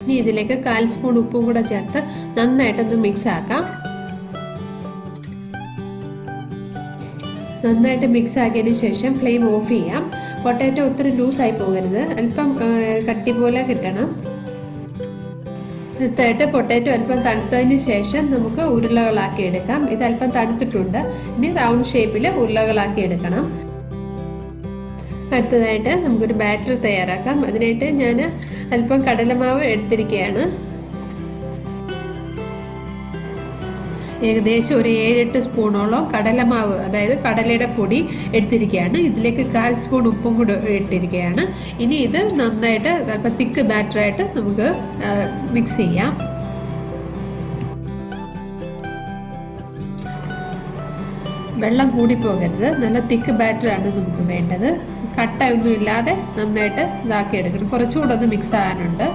ഇനി ഇതിലേക്ക് 1/4 സ്പൂൺ ഉപ്പും കൂടെ ചേർത്ത് നന്നായിട്ടൊന്ന് മിക്സ് ആക്കാം. നന്നായിട്ട് മിക്സ് ആക്കിയതിന് ശേഷം ഫ്ലെയിം ഓഫ് ചെയ്യാം. പൊട്ടാറ്റോ ഒത്തിരി ലൂസായി പോകരുത്, അല്പം കട്ടി പോലെ കിട്ടണം. അടുത്തായിട്ട് പൊട്ടാറ്റോ അല്പം തണുത്തതിന് ശേഷം നമുക്ക് ഉരുളകളാക്കി എടുക്കാം. ഇത് അല്പം തണുത്തിട്ടുണ്ട്. ഇനി റൗണ്ട് ഷേപ്പിൽ ഉരുളകളാക്കി എടുക്കണം. അടുത്തതായിട്ട് നമുക്കൊരു ബാറ്റർ തയ്യാറാക്കാം. അതിനായിട്ട് ഞാൻ അല്പം കടലമാവ് എടുത്തിരിക്കുകയാണ്. ഏകദേശം ഒരു 7-8 സ്പൂണോളം കടലമാവ്, അതായത് കടലയുടെ പൊടി എടുത്തിരിക്കുകയാണ്. ഇതിലേക്ക് 1/4 സ്പൂൺ ഉപ്പും കൂടി ഇട്ടിരിക്കുകയാണ്. ഇനി ഇത് നന്നായിട്ട് അല്പം തിക്ക് ബാറ്ററായിട്ട് നമുക്ക് മിക്സ് ചെയ്യാം. വെള്ളം കൂടിപ്പോകരുത്, നല്ല തിക്ക് ബാറ്ററാണ് നമുക്ക് വേണ്ടത്. കട്ട ഒന്നും ഇല്ലാതെ നന്നായിട്ട് ഇതാക്കി എടുക്കണം. കുറച്ചുകൂടെ ഒന്ന് മിക്സ് ആകാനുണ്ട്.